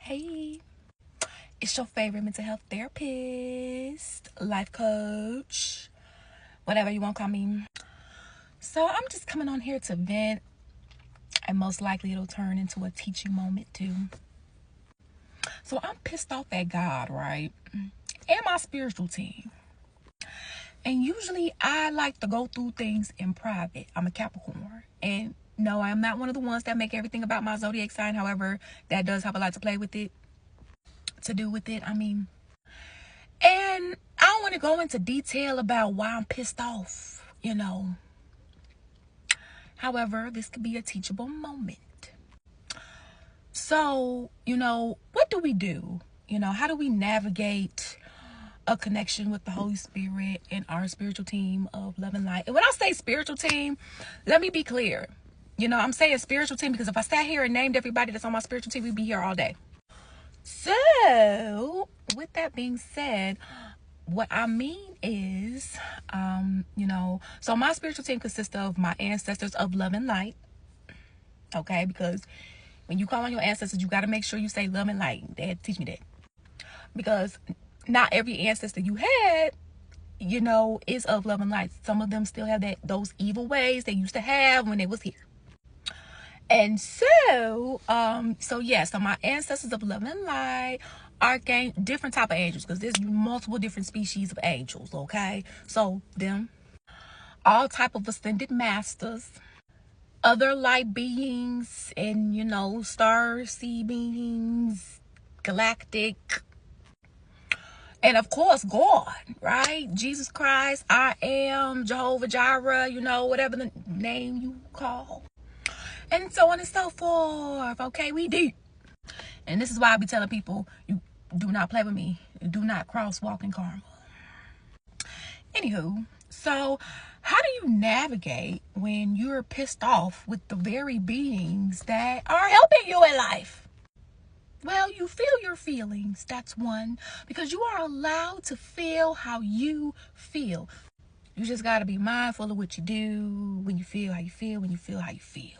Hey, it's your favorite mental health therapist, life coach, whatever you want to call me. So I'm just coming on here to vent, and most likely it'll turn into a teaching moment too. So I'm pissed off at God, right? And my spiritual team. And usually I like to go through things in private. I'm a Capricorn. And no, I'm not one of the ones that make everything about my zodiac sign. However, that does have a lot to play with it. To do with it, and I don't want to go into detail about why I'm pissed off, However, this could be a teachable moment. So, what do we do? How do we navigate a connection with the Holy Spirit and our spiritual team of love and light? And when I say spiritual team, let me be clear. I'm saying spiritual team because if I sat here and named everybody that's on my spiritual team, we'd be here all day. So, with that being said, what I mean is, so my spiritual team consists of my ancestors of love and light. Okay, because when you call on your ancestors, you got to make sure you say love and light. They had to teach me that. Because not every ancestor you had, is of love and light. Some of them still have those evil ways they used to have when they was here. And so my ancestors of love and light, archangel, different type of angels, because there's multiple different species of angels, okay? So them, all type of ascended masters, other light beings, and star sea beings, galactic, and of course God, right? Jesus Christ, I am, Jehovah Jireh, whatever the name you call. And so on and so forth. Okay, we deep. And this is why I be telling people, you do not play with me. Do not crosswalk in karma. Anywho, so how do you navigate when you're pissed off with the very beings that are helping you in life? Well, you feel your feelings. That's one. Because you are allowed to feel how you feel. You just got to be mindful of what you do when you feel how you feel, when you feel how you feel.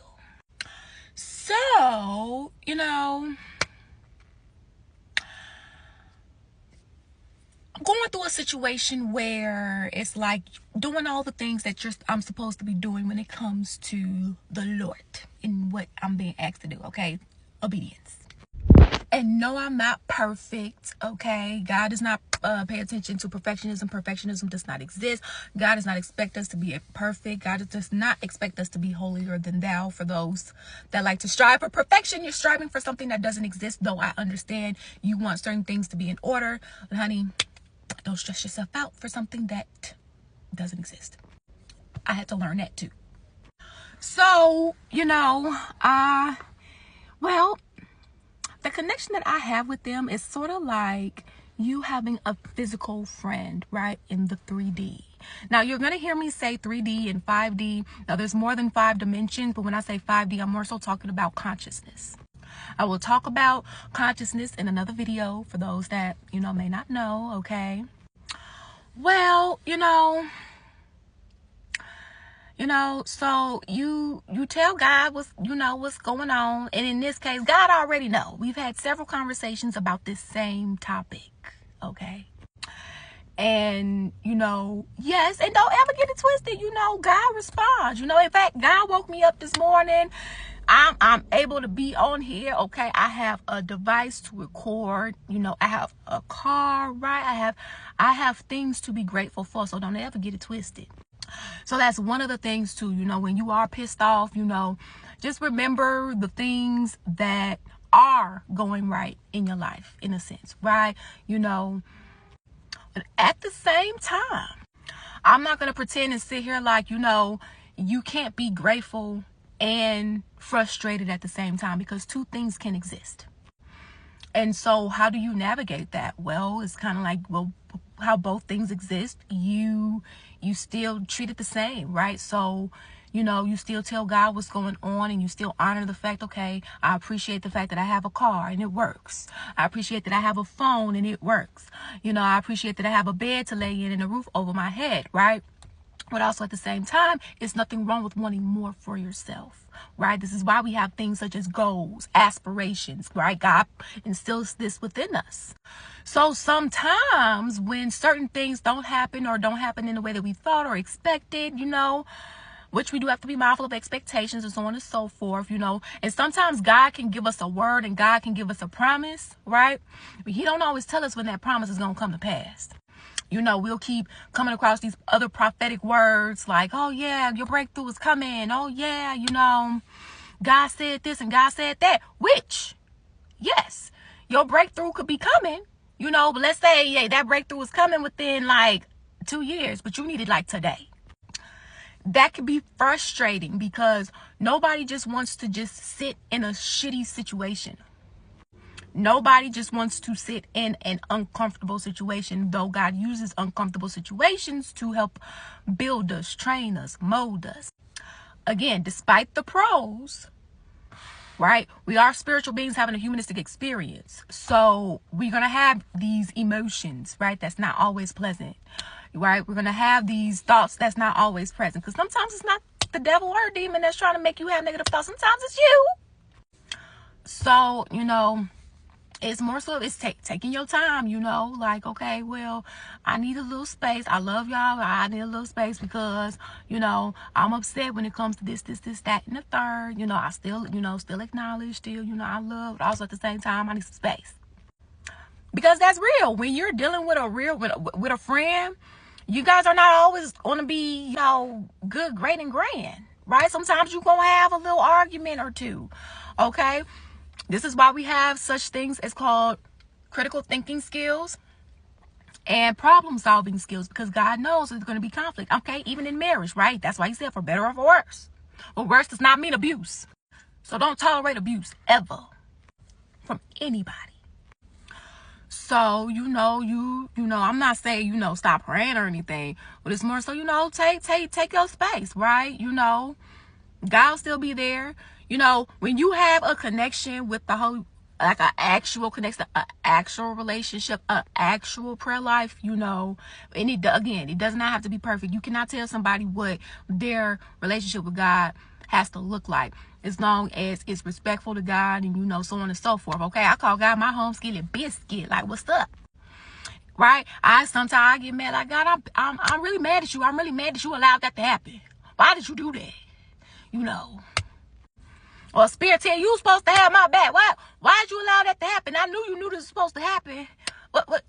So, I'm going through a situation where it's like doing all the things that I'm supposed to be doing when it comes to the Lord and what I'm being asked to do, okay? Obedience. And no, I'm not perfect, okay? God does not pay attention to perfectionism. Perfectionism does not exist. God does not expect us to be perfect. God does not expect us to be holier than thou. For those that like to strive for perfection, you're striving for something that doesn't exist. Though I understand you want certain things to be in order. But honey, don't stress yourself out for something that doesn't exist. I had to learn that too. So, the connection that I have with them is sort of like you having a physical friend, right, in the 3D. Now, you're going to hear me say 3D and 5D. Now, there's more than 5 dimensions, but when I say 5D, I'm more so talking about consciousness. I will talk about consciousness in another video for those that, may not know, okay? Well, so you tell God what's going on. And in this case, God already know. We've had several conversations about this same topic. Okay. And, yes, and don't ever get it twisted. God responds. In fact, God woke me up this morning. I'm able to be on here. Okay. I have a device to record. I have a car, right? I have things to be grateful for. So don't ever get it twisted. So that's one of the things too, when you are pissed off, just remember the things that are going right in your life, in a sense, right? But at the same time, I'm not going to pretend and sit here like, you can't be grateful and frustrated at the same time, because two things can exist. And so how do you navigate that? Well, it's kind of like, how both things exist, you still treat it the same, right? So, you still tell God what's going on, and you still honor the fact, okay, I appreciate the fact that I have a car and it works. I appreciate that I have a phone and it works. I appreciate that I have a bed to lay in and a roof over my head, right? But also at the same time, it's nothing wrong with wanting more for yourself, right? This is why we have things such as goals, aspirations, right? God instills this within us. So sometimes when certain things don't happen or don't happen in the way that we thought or expected, which we do have to be mindful of expectations and so on and so forth, and sometimes God can give us a word and God can give us a promise, right? But he don't always tell us when that promise is going to come to pass. We'll keep coming across these other prophetic words like, oh yeah, your breakthrough is coming. Oh yeah, God said this and God said that, which, yes, your breakthrough could be coming, but let's say, yeah, that breakthrough is coming within like 2 years, but you need it like today. That can be frustrating because nobody just wants to just sit in a shitty situation. Nobody just wants to sit in an uncomfortable situation, though God uses uncomfortable situations to help build us, train us, mold us. Again, despite the pros, right? We are spiritual beings having a humanistic experience. So we're going to have these emotions, right? That's not always pleasant, right? We're going to have these thoughts that's not always present. Because sometimes it's not the devil or a demon that's trying to make you have negative thoughts. Sometimes it's you. So, it's more so it's taking your time, like, okay, well, I need a little space. I love y'all. I need a little space because, I'm upset when it comes to this, that, and the third. I still, still acknowledge, still, I love, but also at the same time, I need some space. Because that's real. When you're dealing with with a friend, you guys are not always going to be, good, great, and grand, right? Sometimes you're going to have a little argument or two, okay? This is why we have such things as called critical thinking skills and problem solving skills, because God knows there's going to be conflict. Okay, even in marriage, right? That's why he said for better or for worse. But worse does not mean abuse. So don't tolerate abuse ever from anybody. So, I'm not saying, stop praying or anything, but it's more so, take your space, right? God will still be there. When you have a connection with the whole, like an actual connection, an actual relationship, an actual prayer life, and it does not have to be perfect. You cannot tell somebody what their relationship with God has to look like, as long as it's respectful to God and, so on and so forth. Okay, I call God my home skillet biscuit. Like, what's up? Right? Sometimes I get mad. Like, God, I'm really mad at you. I'm really mad that you allowed that to happen. Why did you do that? Or spirit tell you supposed to have my back. Why did you allow that to happen? I knew you knew this was supposed to happen. What?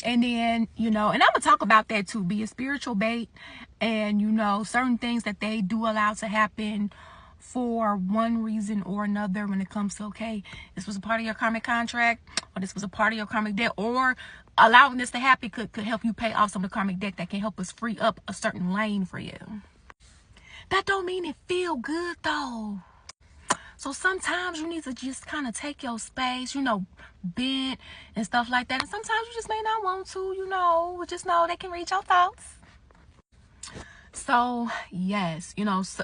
And then, and I'm going to talk about that too. Be a spiritual bait. And, certain things that they do allow to happen for one reason or another when it comes to, okay, this was a part of your karmic contract, or this was a part of your karmic debt, or allowing this to happen could help you pay off some of the karmic debt that can help us free up a certain lane for you. That don't mean it feel good though. So sometimes you need to just kind of take your space, bend and stuff like that. And sometimes you just may not want to, just know they can read your thoughts. So yes,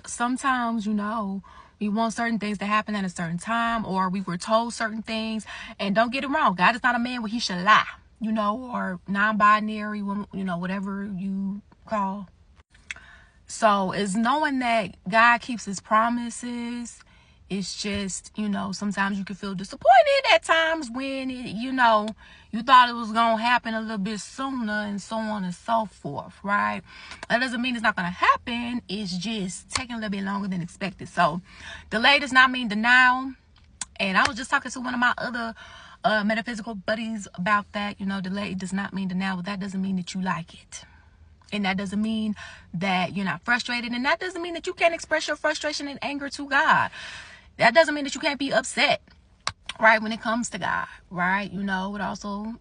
sometimes, we want certain things to happen at a certain time, or we were told certain things. And don't get it wrong, God is not a man where he should lie, or non-binary, whatever you call. So it's knowing that God keeps his promises. It's just, sometimes you can feel disappointed at times when, you thought it was going to happen a little bit sooner and so on and so forth, right? That doesn't mean it's not going to happen. It's just taking a little bit longer than expected. So delay does not mean denial. And I was just talking to one of my other metaphysical buddies about that. Delay does not mean denial, but that doesn't mean that you like it. And that doesn't mean that you're not frustrated. And that doesn't mean that you can't express your frustration and anger to God. That doesn't mean that you can't be upset, right, when it comes to God, right? It also,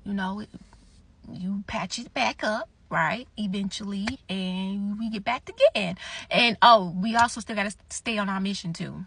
you patch it back up, right, eventually, and we get back together. And, we also still got to stay on our mission, too.